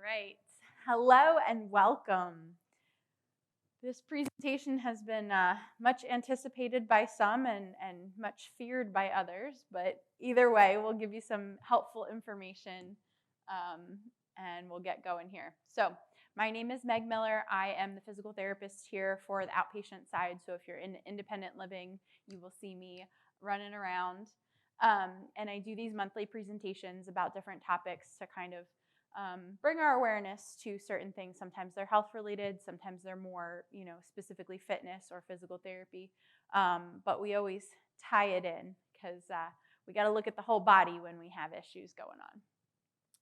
right. Hello and welcome. This presentation has been much anticipated by some and much feared by others, but either way, we'll give you some helpful information and we'll get going here. So my name is Meg Miller. I am the physical therapist here for the outpatient side. So if you're in independent living, you will see me running around. And I do these monthly presentations about different topics to kind of bring our awareness to certain things. Sometimes they're health related, sometimes they're more, specifically fitness or physical therapy. But we always tie it in because we got to look at the whole body when we have issues going on.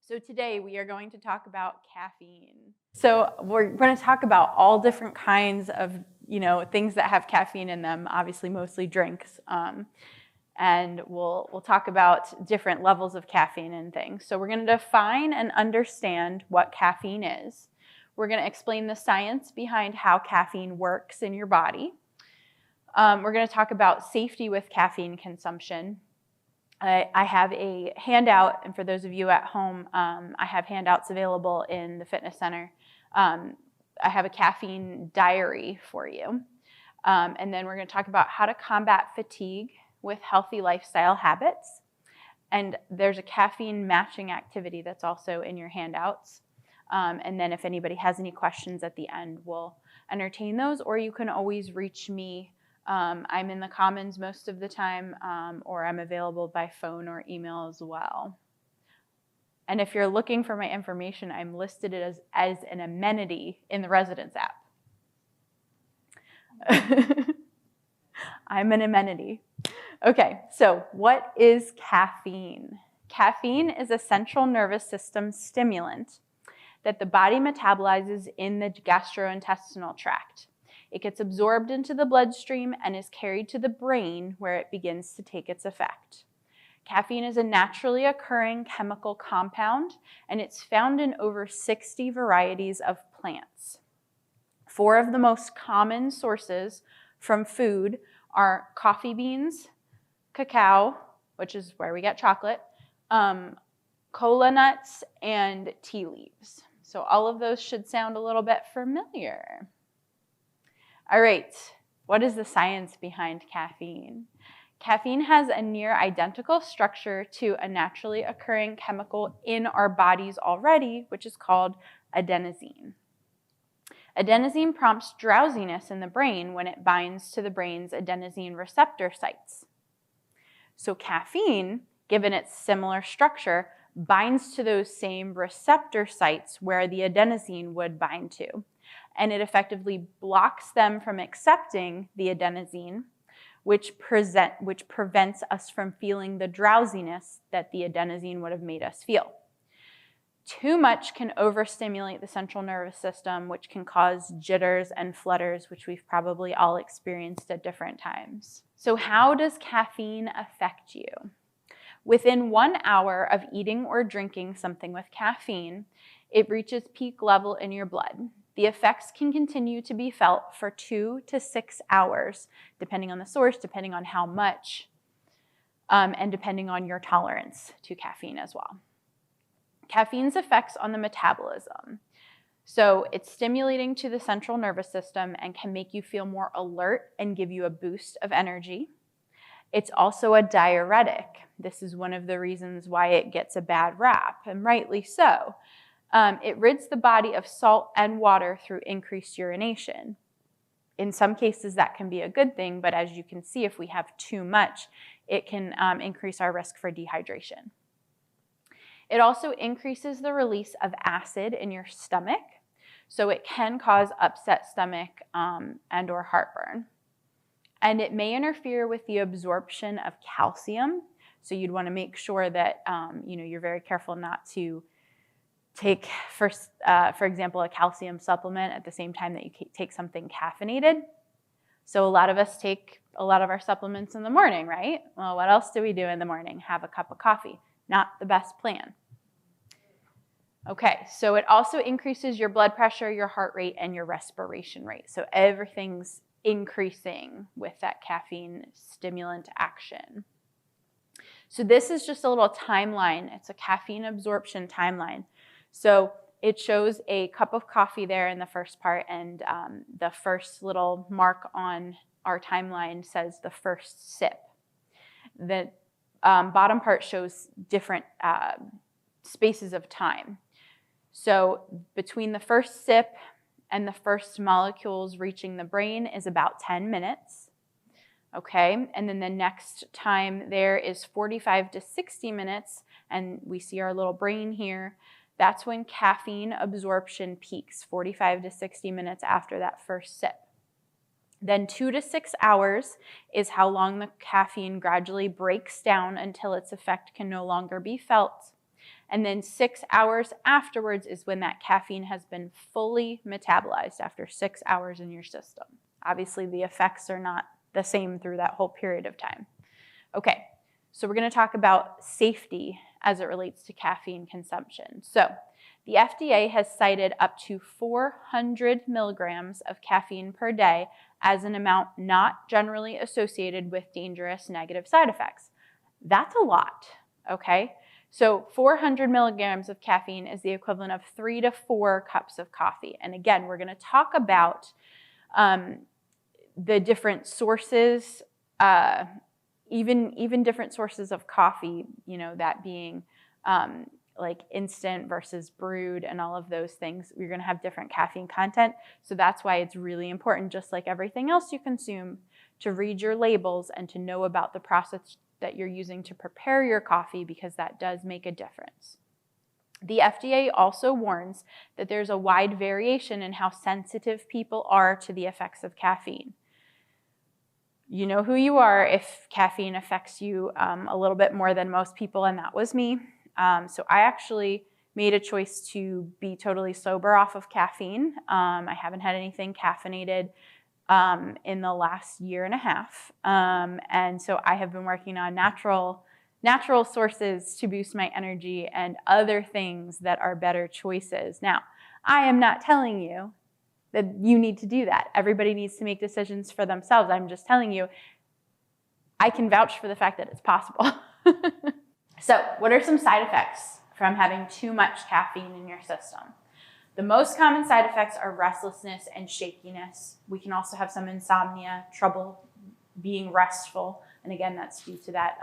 So today we are going to talk about caffeine. So we're going to talk about all different kinds of, things that have caffeine in them, obviously mostly drinks. And we'll talk about different levels of caffeine and things. So we're going to define and understand what caffeine is. We're going to explain the science behind how caffeine works in your body. We're going to talk about safety with caffeine consumption. I have a handout, and for those of you at home, I have handouts available in the fitness center. I have a caffeine diary for you. And then we're going to talk about how to combat fatigue with healthy lifestyle habits. And there's a caffeine matching activity that's also in your handouts. And then if anybody has any questions at the end, we'll entertain those, or you can always reach me. I'm in the Commons most of the time, or I'm available by phone or email as well. And if you're looking for my information, I'm listed as an amenity in the Residence app. I'm an amenity. Okay, so what is caffeine? Caffeine is a central nervous system stimulant that the body metabolizes in the gastrointestinal tract. It gets absorbed into the bloodstream and is carried to the brain where it begins to take its effect. Caffeine is a naturally occurring chemical compound, and it's found in over 60 varieties of plants. 4 of the most common sources from food are coffee beans, cacao, which is where we get chocolate, cola nuts, and tea leaves. So all of those should sound a little bit familiar. All right, what is the science behind caffeine? Caffeine has a near identical structure to a naturally occurring chemical in our bodies already, which is called adenosine. Adenosine prompts drowsiness in the brain when it binds to the brain's adenosine receptor sites. So caffeine, given its similar structure, binds to those same receptor sites where the adenosine would bind to, and it effectively blocks them from accepting the adenosine, which prevents us from feeling the drowsiness that the adenosine would have made us feel. Too much can overstimulate the central nervous system, which can cause jitters and flutters, which we've probably all experienced at different times. So how does caffeine affect you? Within 1 hour of eating or drinking something with caffeine, it reaches peak level in your blood. The effects can continue to be felt for 2 to 6 hours, depending on the source, depending on how much, and depending on your tolerance to caffeine as well. Caffeine's effects on the metabolism. So it's stimulating to the central nervous system and can make you feel more alert and give you a boost of energy. It's also a diuretic. This is one of the reasons why it gets a bad rap, and rightly so. It rids the body of salt and water through increased urination. In some cases, that can be a good thing, but as you can see, if we have too much, it can increase our risk for dehydration. It also increases the release of acid in your stomach, so it can cause upset stomach and or heartburn. And it may interfere with the absorption of calcium, so you'd want to make sure that you're very careful not to take, for example, a calcium supplement at the same time that you take something caffeinated. So a lot of us take a lot of our supplements in the morning, right? Well, what else do we do in the morning? Have a cup of coffee. Not the best plan. Okay, so it also increases your blood pressure, your heart rate, and your respiration rate. So everything's increasing with that caffeine stimulant action. So this is just a little timeline. It's a caffeine absorption timeline. So it shows a cup of coffee there in the first part, and the first little mark on our timeline says the first sip. The bottom part shows different spaces of time. So between the first sip and the first molecules reaching the brain is about 10 minutes. Okay, and then the next time there is 45 to 60 minutes, and we see our little brain here. That's when caffeine absorption peaks, 45 to 60 minutes after that first sip. Then 2 to 6 hours is how long the caffeine gradually breaks down until its effect can no longer be felt. And then 6 hours afterwards is when that caffeine has been fully metabolized after 6 hours in your system. Obviously, the effects are not the same through that whole period of time. Okay, so we're going to talk about safety as it relates to caffeine consumption. So the FDA has cited up to 400 milligrams of caffeine per day as an amount not generally associated with dangerous negative side effects. That's a lot, okay? So 400 milligrams of caffeine is the equivalent of 3 to 4 cups of coffee. And again, we're going to talk about the different sources, even different sources of coffee, you know, that being like instant versus brewed and all of those things. You're going to have different caffeine content. So that's why it's really important, just like everything else you consume, to read your labels and to know about the process that you're using to prepare your coffee, because that does make a difference. The FDA also warns that there's a wide variation in how sensitive people are to the effects of caffeine. You know who you are if caffeine affects you a little bit more than most people, and that was me. So I actually made a choice to be totally sober off of caffeine. I haven't had anything caffeinated in the last year and a half. And so I have been working on natural sources to boost my energy and other things that are better choices. Now, I am not telling you that you need to do that. Everybody needs to make decisions for themselves. I'm just telling you, I can vouch for the fact that it's possible. So, what are some side effects from having too much caffeine in your system? The most common side effects are restlessness and shakiness. We can also have some insomnia, trouble being restful. And again, that's due to that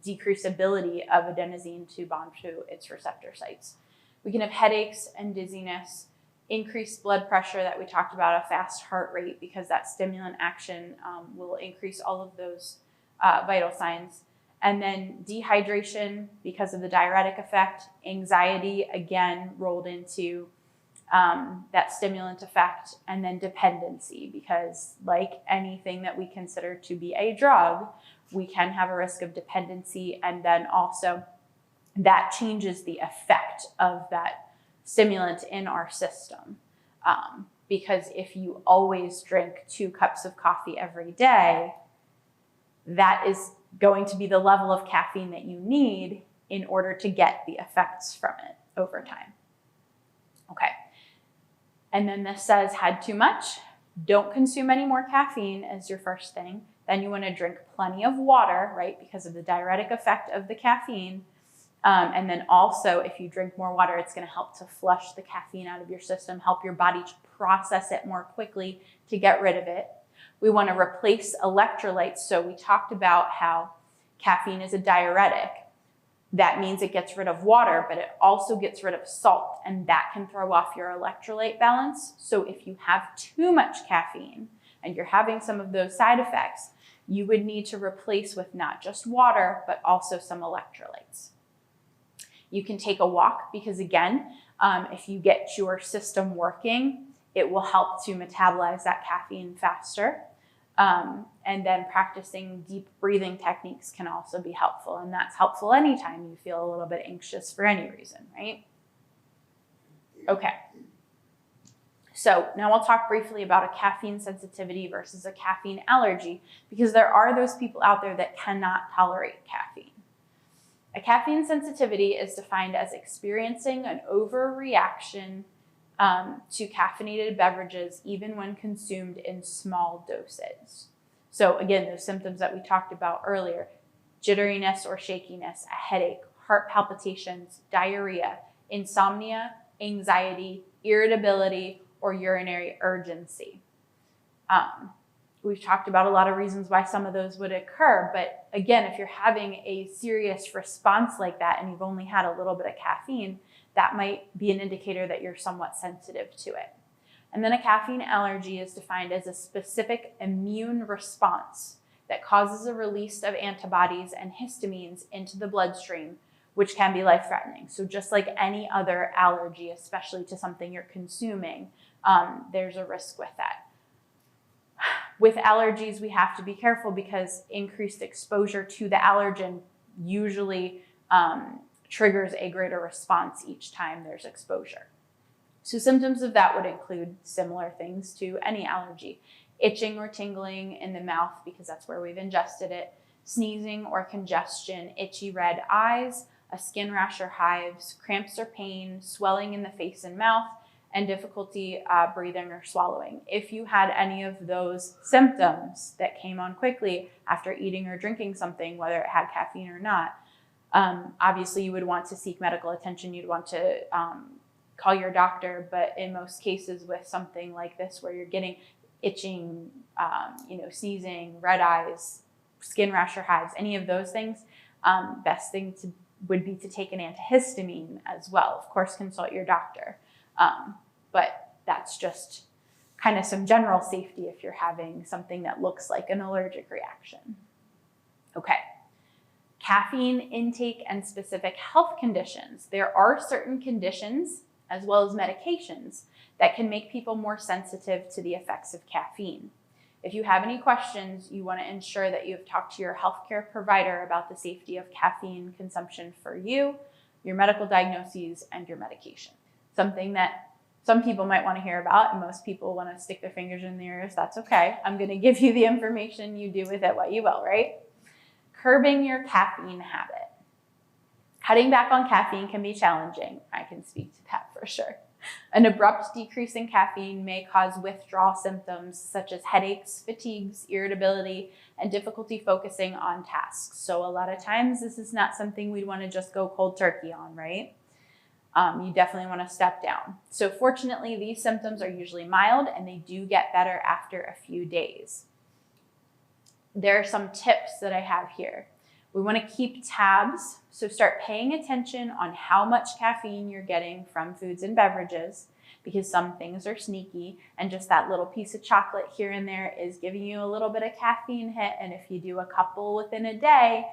decreased ability of adenosine to bond to its receptor sites. We can have headaches and dizziness, increased blood pressure that we talked about, a fast heart rate, because that stimulant action will increase all of those vital signs. And then dehydration because of the diuretic effect, anxiety, again, rolled into that stimulant effect, and then dependency, because like anything that we consider to be a drug, we can have a risk of dependency, and then also that changes the effect of that stimulant in our system. Because if you always drink 2 cups of coffee every day, that is going to be the level of caffeine that you need in order to get the effects from it over time. Okay. And then this says, had too much, don't consume any more caffeine as your first thing. Then you want to drink plenty of water, right, because of the diuretic effect of the caffeine. And then also, if you drink more water, it's going to help to flush the caffeine out of your system, help your body to process it more quickly to get rid of it. We want to replace electrolytes. So we talked about how caffeine is a diuretic. That means it gets rid of water, but it also gets rid of salt, and that can throw off your electrolyte balance. So if you have too much caffeine and you're having some of those side effects, you would need to replace with not just water, but also some electrolytes. You can take a walk because, again, if you get your system working, it will help to metabolize that caffeine faster. And then practicing deep breathing techniques can also be helpful. And that's helpful anytime you feel a little bit anxious for any reason, right? Okay. So now we'll talk briefly about a caffeine sensitivity versus a caffeine allergy, because there are those people out there that cannot tolerate caffeine. A caffeine sensitivity is defined as experiencing an overreaction to caffeinated beverages, even when consumed in small doses. So again, those symptoms that we talked about earlier, jitteriness or shakiness, a headache, heart palpitations, diarrhea, insomnia, anxiety, irritability, or urinary urgency. We've talked about a lot of reasons why some of those would occur, but again, if you're having a serious response like that and you've only had a little bit of caffeine, that might be an indicator that you're somewhat sensitive to it. And then a caffeine allergy is defined as a specific immune response that causes a release of antibodies and histamines into the bloodstream, which can be life-threatening. So just like any other allergy, especially to something you're consuming, there's a risk with that. With allergies, we have to be careful because increased exposure to the allergen usually triggers a greater response each time there's exposure. So symptoms of that would include similar things to any allergy: itching or tingling in the mouth because that's where we've ingested it, sneezing or congestion, itchy red eyes, a skin rash or hives, cramps or pain, swelling in the face and mouth, and difficulty breathing or swallowing. If you had any of those symptoms that came on quickly after eating or drinking something, whether it had caffeine or not, obviously you would want to seek medical attention. You'd want to call your doctor, but in most cases with something like this where you're getting itching, sneezing, red eyes, skin rash or hives, any of those things, best thing would be to take an antihistamine as well. Of course, consult your doctor. But that's just kind of some general safety if you're having something that looks like an allergic reaction. Okay, caffeine intake and specific health conditions. There are certain conditions as well as medications that can make people more sensitive to the effects of caffeine. If you have any questions, you want to ensure that you've talked to your healthcare provider about the safety of caffeine consumption for you, your medical diagnoses, and your medication. Something that some people might want to hear about, and most people want to stick their fingers in their ears. That's okay. I'm going to give you the information. You do with it what you will, right? Curbing your caffeine habit. Cutting back on caffeine can be challenging. I can speak to that for sure. An abrupt decrease in caffeine may cause withdrawal symptoms such as headaches, fatigues, irritability, and difficulty focusing on tasks. So a lot of times this is not something we'd want to just go cold turkey on, right? You definitely want to step down. So fortunately, these symptoms are usually mild and they do get better after a few days. There are some tips that I have here. We want to keep tabs, so start paying attention on how much caffeine you're getting from foods and beverages, because some things are sneaky, and just that little piece of chocolate here and there is giving you a little bit of caffeine hit, and if you do a couple within a day,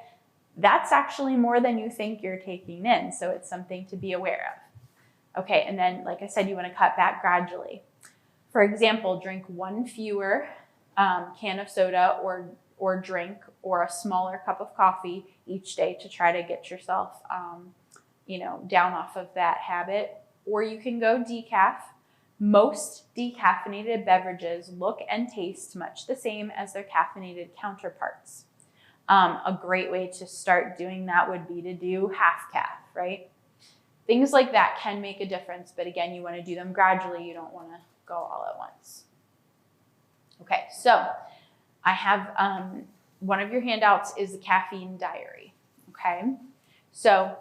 that's actually more than you think you're taking in, so it's something to be aware of. Okay, and then, like I said, you want to cut back gradually. For example, drink one fewer can of soda or drink or a smaller cup of coffee each day to try to get yourself down off of that habit. Or you can go decaf. Most decaffeinated beverages look and taste much the same as their caffeinated counterparts. A great way to start doing that would be to do half calf, right? Things like that can make a difference, but again, you want to do them gradually. You don't want to go all at once. Okay, so I have one of your handouts is the caffeine diary, okay? So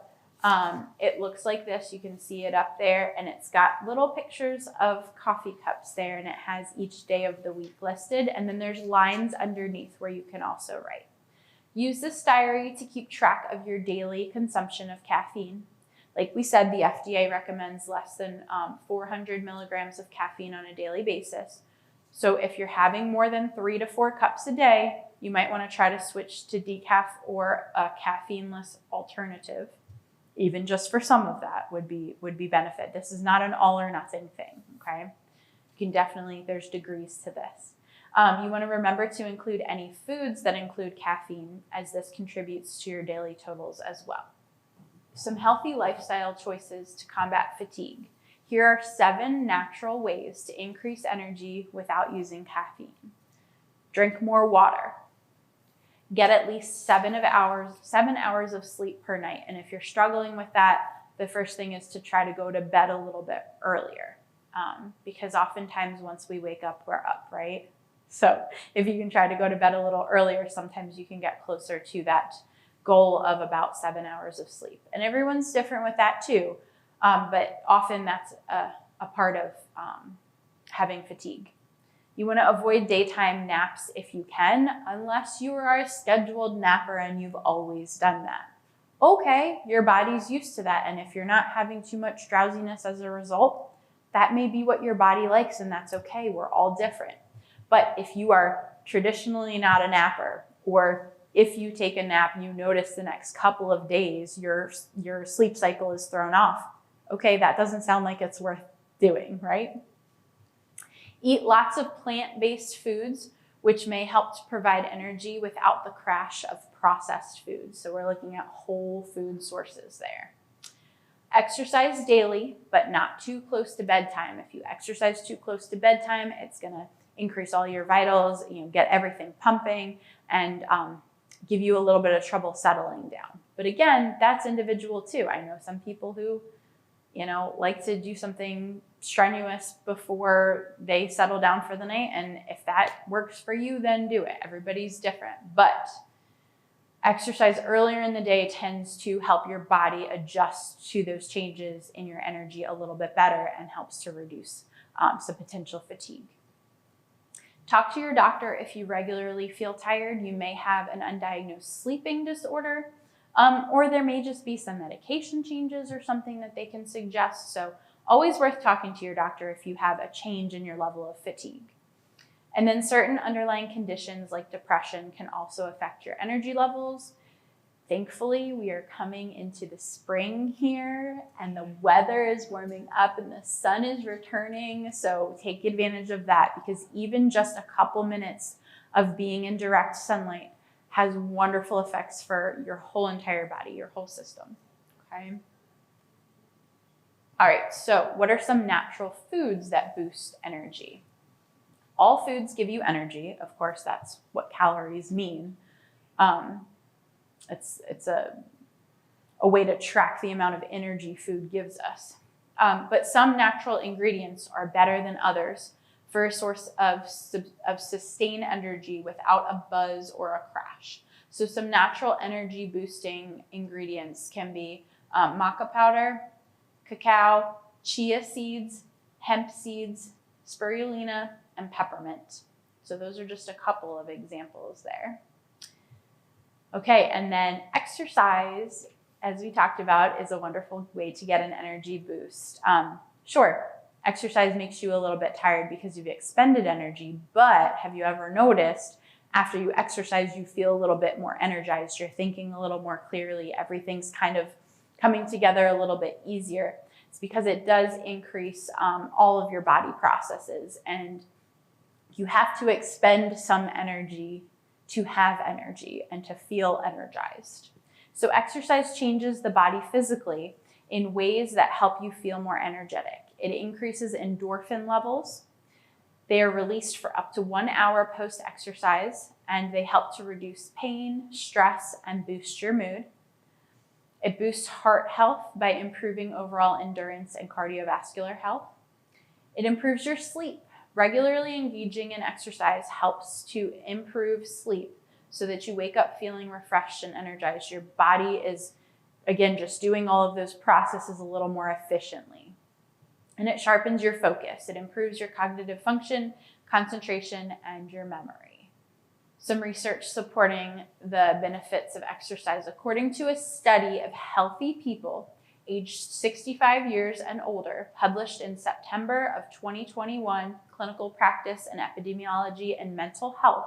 it looks like this. You can see it up there, and it's got little pictures of coffee cups there, and it has each day of the week listed, and then there's lines underneath where you can also write. Use this diary to keep track of your daily consumption of caffeine. Like we said, the FDA recommends less than 400 milligrams of caffeine on a daily basis. So if you're having more than 3 to 4 cups a day, you might want to try to switch to decaf or a caffeineless alternative. Even just for some of that would be benefit. This is not an all or nothing thing, okay? You can definitely, there's degrees to this. You want to remember to include any foods that include caffeine, as this contributes to your daily totals as well. Some healthy lifestyle choices to combat fatigue. Here are 7 natural ways to increase energy without using caffeine. Drink more water. Get at least 7 hours of sleep per night. And if you're struggling with that, the first thing is to try to go to bed a little bit earlier. Because oftentimes once we wake up, we're up, right? So if you can try to go to bed a little earlier, sometimes you can get closer to that goal of about 7 hours of sleep. And everyone's different with that too. but often that's a part of having fatigue. You want to avoid daytime naps if you can, unless you are a scheduled napper and you've always done that. Okay, your body's used to that, and if you're not having too much drowsiness as a result, that may be what your body likes, and that's okay. We're all different. But if you are traditionally not a napper, or if you take a nap, you notice the next couple of days your sleep cycle is thrown off, okay, that doesn't sound like it's worth doing, right? Eat lots of plant-based foods, which may help to provide energy without the crash of processed foods. So we're looking at whole food sources there. Exercise daily, but not too close to bedtime. If you exercise too close to bedtime, it's gonna increase all your vitals, get everything pumping, and give you a little bit of trouble settling down. But again, that's individual too. I know some people who, like to do something strenuous before they settle down for the night. And if that works for you, then do it. Everybody's different. But exercise earlier in the day tends to help your body adjust to those changes in your energy a little bit better and helps to reduce some potential fatigue. Talk to your doctor if you regularly feel tired. You may have an undiagnosed sleeping disorder, or there may just be some medication changes or something that they can suggest. So always worth talking to your doctor if you have a change in your level of fatigue. And then certain underlying conditions like depression can also affect your energy levels. Thankfully, we are coming into the spring here and the weather is warming up and the sun is returning. So take advantage of that, because even just a couple minutes of being in direct sunlight has wonderful effects for your whole entire body, your whole system, okay? All right, so what are some natural foods that boost energy? All foods give you energy. Of course, that's what calories mean. It's a way to track the amount of energy food gives us. But some natural ingredients are better than others for a source of sustained energy without a buzz or a crash. So some natural energy boosting ingredients can be maca powder, cacao, chia seeds, hemp seeds, spirulina, and peppermint. So those are just a couple of examples there. Okay, and then exercise, as we talked about, is a wonderful way to get an energy boost. Sure, exercise makes you a little bit tired because you've expended energy, but have you ever noticed after you exercise, you feel a little bit more energized, you're thinking a little more clearly, everything's kind of coming together a little bit easier? It's because it does increase all of your body processes, and you have to expend some energy to have energy and to feel energized. So exercise changes the body physically in ways that help you feel more energetic. It increases endorphin levels. They are released for up to 1 hour post-exercise, and they help to reduce pain, stress, and boost your mood. It boosts heart health by improving overall endurance and cardiovascular health. It improves your sleep. Regularly engaging in exercise helps to improve sleep so that you wake up feeling refreshed and energized. Your body is, again, just doing all of those processes a little more efficiently. And it sharpens your focus. It improves your cognitive function, concentration, and your memory. Some research supporting the benefits of exercise. According to a study of healthy people aged 65 years and older, published in September of 2021, Clinical Practice in Epidemiology and Mental Health,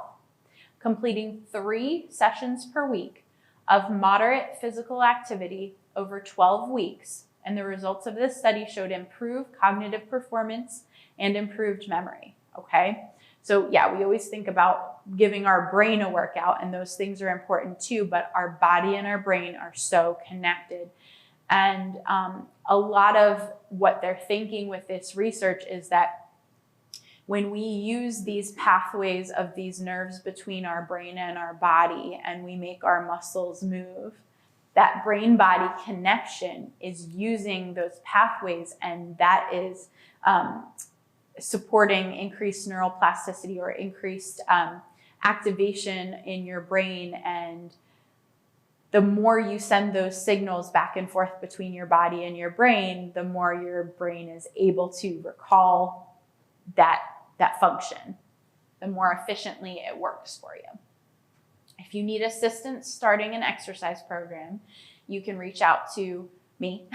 completing 3 sessions per week of moderate physical activity over 12 weeks, and the results of this study showed improved cognitive performance and improved memory, okay? So yeah, we always think about giving our brain a workout, and those things are important too, but our body and our brain are so connected. And a lot of what they're thinking with this research is that when we use these pathways of these nerves between our brain and our body, and we make our muscles move, that brain-body connection is using those pathways, and that is supporting increased neuroplasticity or increased activation in your brain, and the more you send those signals back and forth between your body and your brain, the more your brain is able to recall that function, the more efficiently it works for you. If you need assistance starting an exercise program, you can reach out to me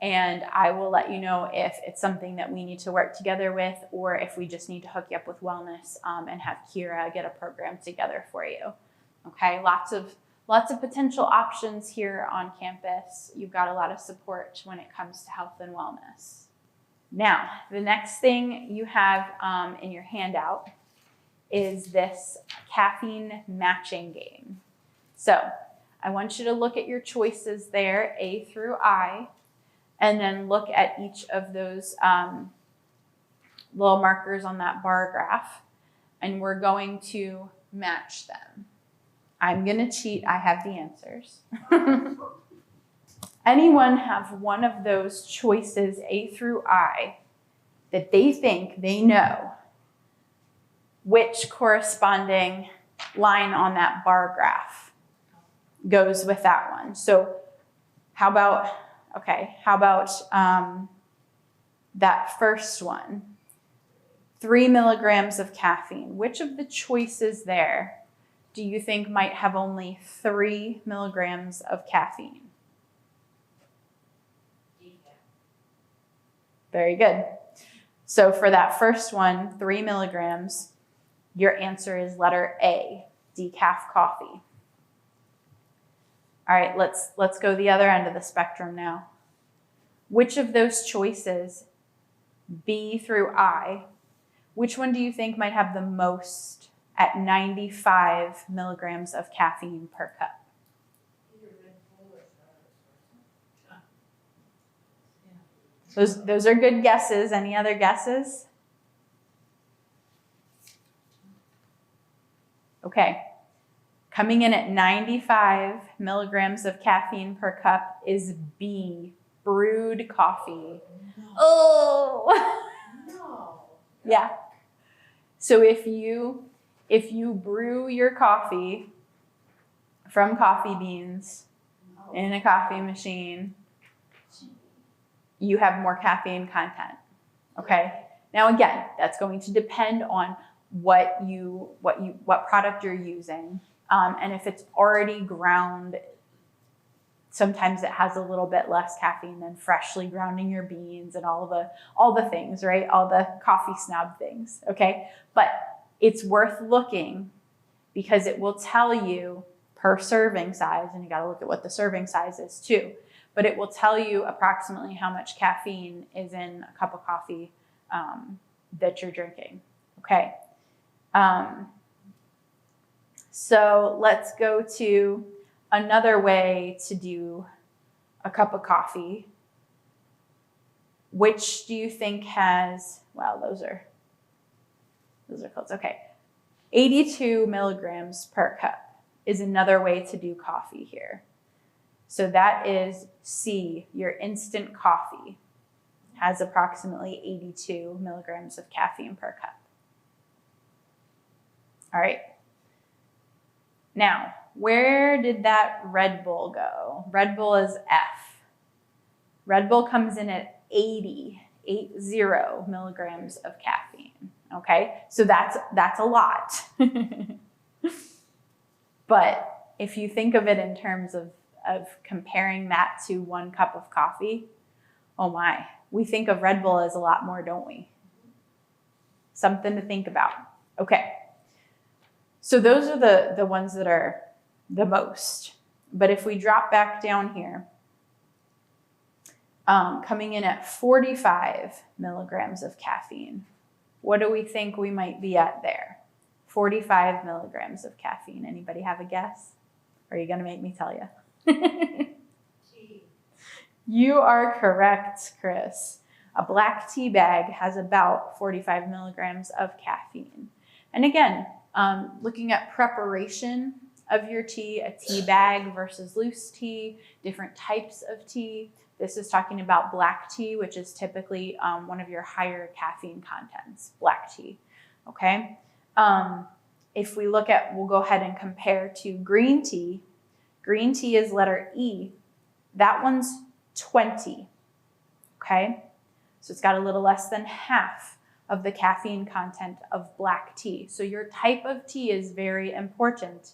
and I will let you know if it's something that we need to work together with, or if we just need to hook you up with wellness and have Kira get a program together for you. Okay, lots of potential options here on campus. You've got a lot of support when it comes to health and wellness. Now, the next thing you have in your handout is this caffeine matching game. So I want you to look at your choices there, A through I, and then look at each of those little markers on that bar graph, and we're going to match them. I'm going to cheat. I have the answers. Anyone have one of those choices, A through I, that they think they know which corresponding line on that bar graph goes with that one? So how about that first one? 3 milligrams of caffeine. Which of the choices there do you think might have only 3 milligrams of caffeine? Very good. So for that first one, 3 milligrams, your answer is letter A, decaf coffee. All right, let's go the other end of the spectrum now. Which of those choices, B through I, which one do you think might have the most at 95 milligrams of caffeine per cup? Those are good guesses. Any other guesses? Okay. Coming in at 95 milligrams of caffeine per cup is B, brewed coffee. No. Oh! No. Yeah. So if you brew your coffee from coffee beans in a coffee machine, you have more caffeine content. Okay. Now again, that's going to depend on what product you're using. And if it's already ground, sometimes it has a little bit less caffeine than freshly grounding your beans and all the things, right? All the coffee snob things, okay? But it's worth looking because it will tell you per serving size, and you gotta look at what the serving size is too, but it will tell you approximately how much caffeine is in a cup of coffee that you're drinking, okay? So let's go to another way to do a cup of coffee. Which do you think has, well, those are close. Okay. 82 milligrams per cup is another way to do coffee here. So that is C, your instant coffee has approximately 82 milligrams of caffeine per cup. All right. Now, where did that Red Bull go? Red Bull is F. Red Bull comes in at 80 milligrams of caffeine. Okay, so that's a lot. But if you think of it in terms of comparing that to 1 cup of coffee, oh my, we think of Red Bull as a lot more, don't we? Something to think about. Okay. So those are the ones that are the most. But if we drop back down here, coming in at 45 milligrams of caffeine, what do we think we might be at there? 45 milligrams of caffeine. Anybody have a guess? Or are you going to make me tell you? You are correct, Chris. A black tea bag has about 45 milligrams of caffeine. And again, looking at preparation of your tea, a tea bag versus loose tea, different types of tea. This is talking about black tea, which is typically one of your higher caffeine contents, black tea, okay? If we look at, we'll go ahead and compare to green tea. Green tea is letter E. That one's 20, okay? So it's got a little less than half of the caffeine content of black tea. So your type of tea is very important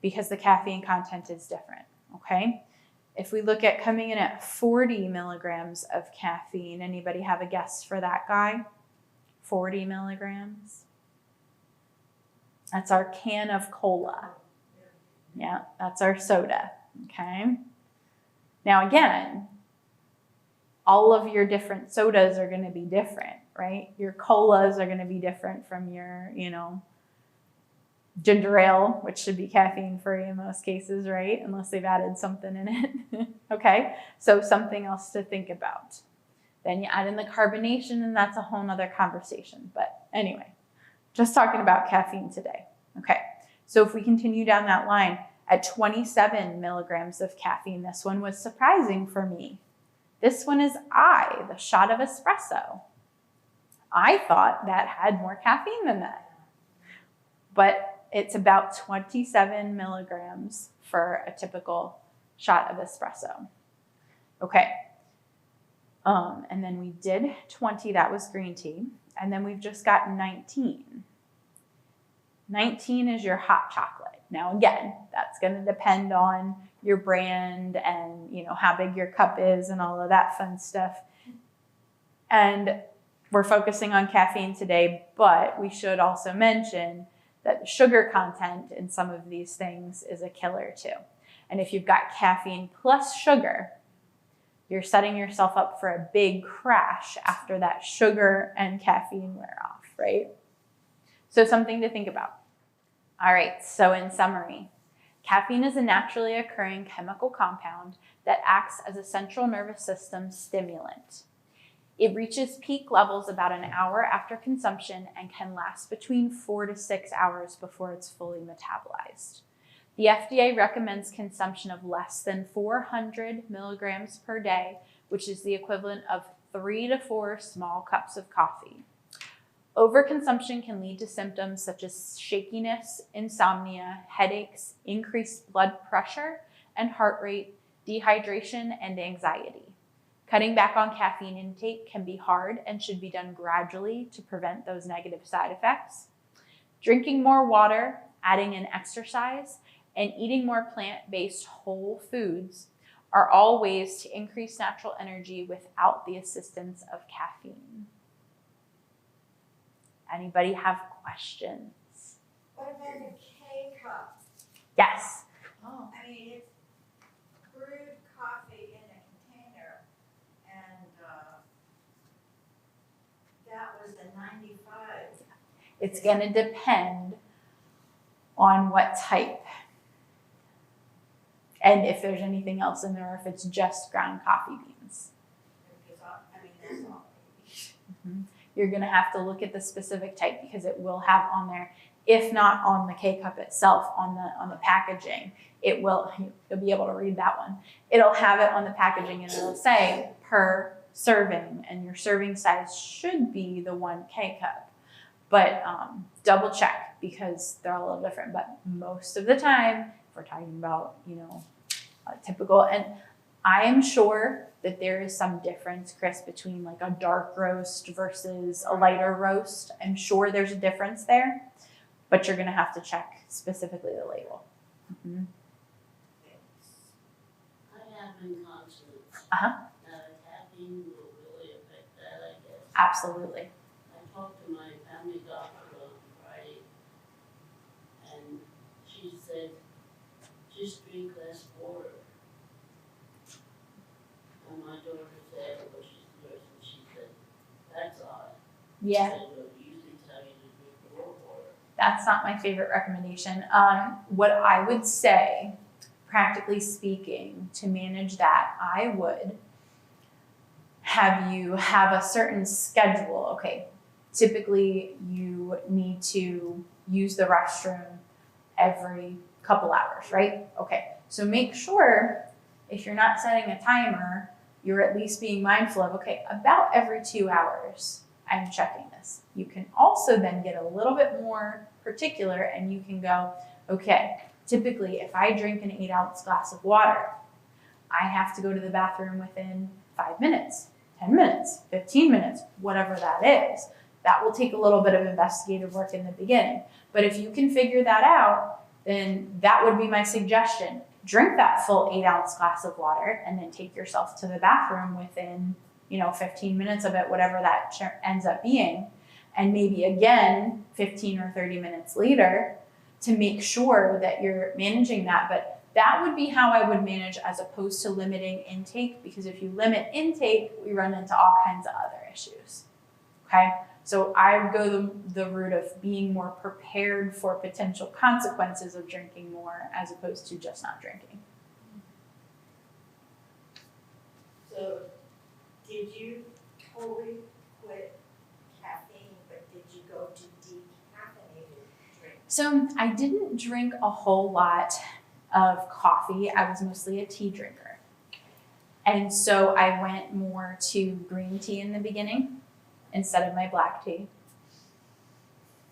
because the caffeine content is different, okay? If we look at coming in at 40 milligrams of caffeine, anybody have a guess for that guy? 40 milligrams. That's our can of cola. Yeah, that's our soda, okay? Now again, all of your different sodas are going to be different, right? Your colas are going to be different from your, ginger ale, which should be caffeine free in most cases, right? Unless they've added something in it. Okay, so something else to think about. Then you add in the carbonation and that's a whole nother conversation. But anyway, just talking about caffeine today. Okay, so if we continue down that line, at 27 milligrams of caffeine, this one was surprising for me. This one is the shot of espresso. I thought that had more caffeine than that. But it's about 27 milligrams for a typical shot of espresso. Okay. And then we did 20, that was green tea. And then we've just got 19. 19 is your hot chocolate. Now again, that's going to depend on your brand and how big your cup is and all of that fun stuff. And we're focusing on caffeine today, but we should also mention that the sugar content in some of these things is a killer too. And if you've got caffeine plus sugar, you're setting yourself up for a big crash after that sugar and caffeine wear off, right? So something to think about. All right, so in summary, caffeine is a naturally occurring chemical compound that acts as a central nervous system stimulant. It reaches peak levels about an hour after consumption and can last between 4 to 6 hours before it's fully metabolized. The FDA recommends consumption of less than 400 milligrams per day, which is the equivalent of 3 to 4 small cups of coffee. Overconsumption can lead to symptoms such as shakiness, insomnia, headaches, increased blood pressure and heart rate, dehydration, and anxiety. Cutting back on caffeine intake can be hard and should be done gradually to prevent those negative side effects. Drinking more water, adding in exercise, and eating more plant-based whole foods are all ways to increase natural energy without the assistance of caffeine. Anybody have questions? What about the K-cup? Yes. Oh. I mean, it's brewed coffee in a container, and that was a 95. It's going to depend on what type. And if there's anything else in there, or if it's just ground coffee beans. Because that's all. Mm-hmm. You're going to have to look at the specific type because it will have on there, if not on the K-cup itself, on the packaging, you'll be able to read that one. It'll have it on the packaging and it'll say per serving, and your serving size should be the 1 K-cup. But double check because they're a little different. But most of the time, if we're talking about, typical, and I am sure that there is some difference, Chris, between like a dark roast versus a lighter roast. I'm sure there's a difference there, but you're going to have to check specifically the label. Mm-hmm. I have incontinence. Uh-huh. Caffeine will really affect that, I guess. Absolutely. I talked to my family doctor on Friday, and she said, just drink less water. And my daughter said, well, she's a nurse, and she said, that's odd. Yeah. She said, well, we usually tell you to drink more water. That's not my favorite recommendation. What I would say, practically speaking, to manage that, I would have you have a certain schedule. Okay, typically you need to use the restroom every couple hours, right? Okay, so make sure if you're not setting a timer, you're at least being mindful of, okay, about every 2 hours, I'm checking this. You can also then get a little bit more particular and you can go, okay, typically if I drink an 8-ounce glass of water, I have to go to the bathroom within 5 minutes, 10 minutes, 15 minutes, whatever that is. That will take a little bit of investigative work in the beginning. But if you can figure that out, then that would be my suggestion. Drink that full 8-ounce glass of water and then take yourself to the bathroom within, 15 minutes of it, whatever that ends up being. And maybe again, 15 or 30 minutes later to make sure that you're managing that. But that would be how I would manage as opposed to limiting intake, because if you limit intake, we run into all kinds of other issues. Okay? So I would go the route of being more prepared for potential consequences of drinking more as opposed to just not drinking. So, did you totally quit caffeine, but did you go to decaffeinated drinks? So I didn't drink a whole lot of coffee. I was mostly a tea drinker. And so I went more to green tea in the beginning instead of my black tea.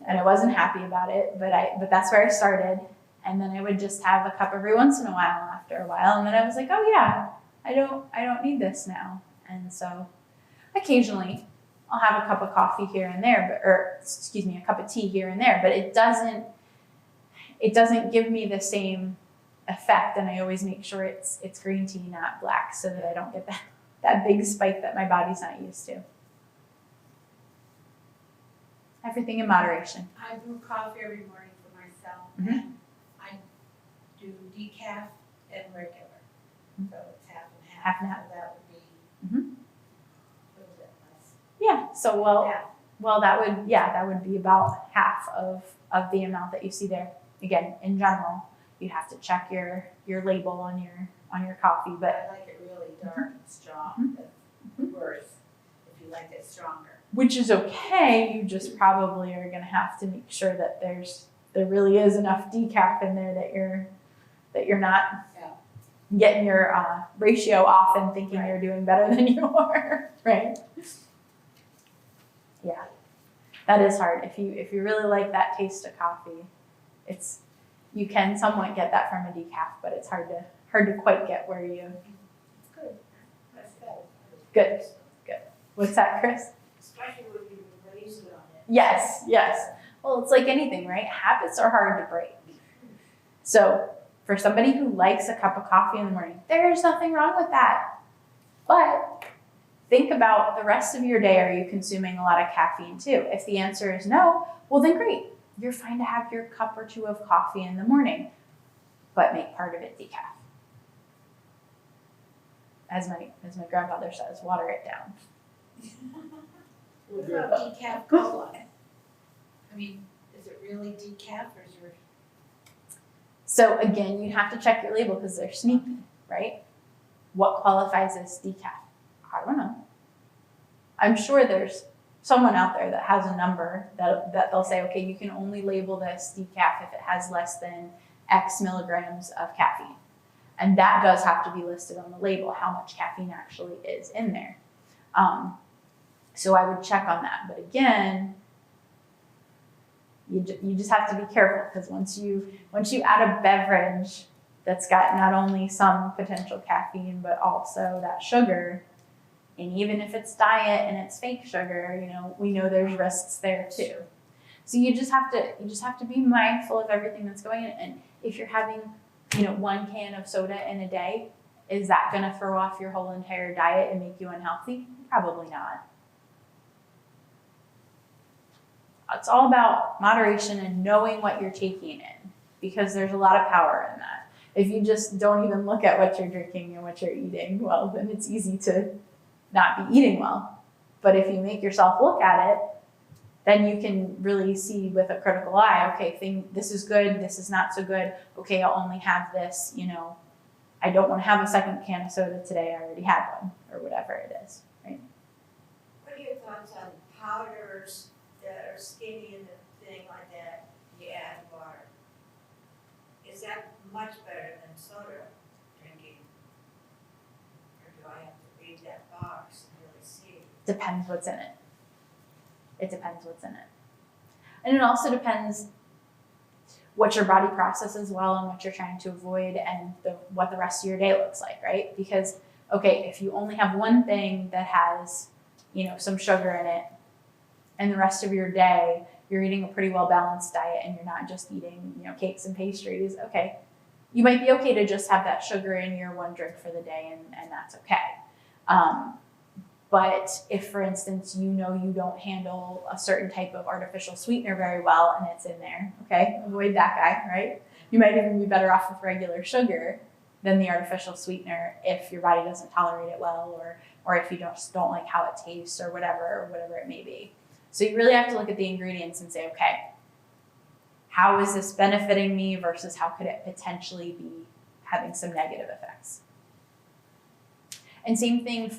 And I wasn't happy about it, but that's where I started. And then I would just have a cup every once in a while after a while. And then I was like, oh yeah, I don't need this now. And so occasionally I'll have a cup of coffee here and there, a cup of tea here and there, but it doesn't give me the same effect. And I always make sure it's green tea, not black, so that I don't get that big spike that my body's not used to. Everything in moderation. I brew coffee every morning for myself, Mhm. and I do decaf and regular. So it's half and half. Half and half. So that would be Mhm. a little bit less. Yeah. So Yeah. that would be about half of the amount that you see there. Again, in general, you have to check your label on your coffee, but I like it really dark and strong. That's worse if you like it stronger. which is okay. You just probably are going to have to make sure that there really is enough decaf in there that you're not Yeah. getting your ratio off and thinking Right. you're doing better than you are, right? Yeah, that is hard. If you really like that taste of coffee, you can somewhat get that from a decaf, but it's hard to quite get where you. It's good. That's good. Good. What's that, Chris? Especially when you raise it on it. Yes. Well, it's like anything, right? Habits are hard to break. So for somebody who likes a cup of coffee in the morning, there's nothing wrong with that. But think about the rest of your day. Are you consuming a lot of caffeine too? If the answer is no, well then great. You're fine to have your cup or two of coffee in the morning, but make part of it decaf. As my grandfather says, water it down. What about decaf cola? I mean, is it really decaf or is there? So again, you have to check your label because they're sneaky, right? What qualifies as decaf? I don't know. I'm sure there's someone out there that has a number that they'll say, okay, you can only label this decaf if it has less than X milligrams of caffeine. And that does have to be listed on the label, how much caffeine actually is in there. So I would check on that. But again, you just have to be careful, because once you add a beverage that's got not only some potential caffeine, but also that sugar, and even if it's diet and it's fake sugar, we know there's risks there too. So you just have to be mindful of everything that's going in. And if you're having, 1 can of soda in a day, is that going to throw off your whole entire diet and make you unhealthy? Probably not. It's all about moderation and knowing what you're taking in, because there's a lot of power in that. If you just don't even look at what you're drinking and what you're eating, well, then it's easy to not be eating well. But if you make yourself look at it, then you can really see with a critical eye, okay, this is good, this is not so good. Okay, I'll only have this, I don't want to have a second can of soda today, I already had one, or whatever it is, right? What are your thoughts on powders that are skinny and thing like that, you add water? Is that much better than soda drinking? Or do I have to read that box and really see? Depends what's in it. It depends what's in it. And it also depends what your body processes well and what you're trying to avoid, and what the rest of your day looks like, right? Because, okay, if you only have one thing that has, some sugar in it, and the rest of your day you're eating a pretty well balanced diet and you're not just eating, cakes and pastries, okay, you might be okay to just have that sugar in your one drink for the day, and that's okay. But if, for instance, you don't handle a certain type of artificial sweetener very well and it's in there, okay, avoid that guy, right? You might even be better off with regular sugar than the artificial sweetener if your body doesn't tolerate it well, or if you don't like how it tastes, or whatever it may be. So you really have to look at the ingredients and say, okay, how is this benefiting me versus how could it potentially be having some negative effects? And same thing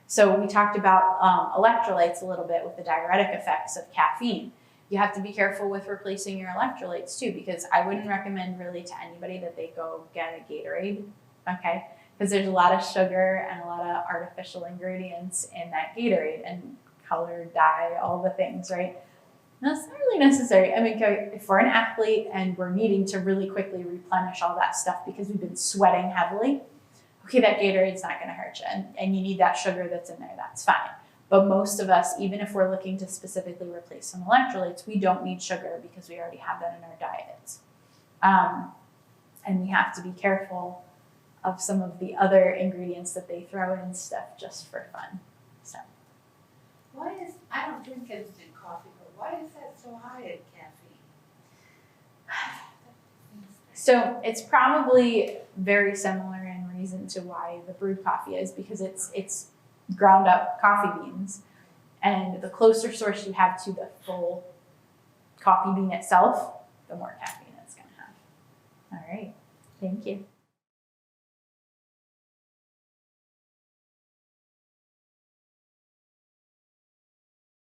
so we talked about electrolytes a little bit with the diuretic effects of caffeine. You have to be careful with replacing your electrolytes too, because I wouldn't recommend really to anybody that they go get a Gatorade, okay? Because there's a lot of sugar and a lot of artificial ingredients in that Gatorade, and color, dye, all the things, right? That's not really necessary. I mean, if we're an athlete and we're needing to really quickly replenish all that stuff because we've been sweating heavily, okay, that Gatorade's not gonna hurt you, and you need that sugar that's in there, that's fine. But most of us, even if we're looking to specifically replace some electrolytes, we don't need sugar because we already have that in our diets. And we have to be careful of some of the other ingredients that they throw in stuff just for fun. So, I don't drink instant coffee, but why is that so high in caffeine? So it's probably very similar in reason to why the brewed coffee is, because it's ground up coffee beans, and the closer source you have to the full coffee bean itself, the more caffeine it's going to have. All right, thank you.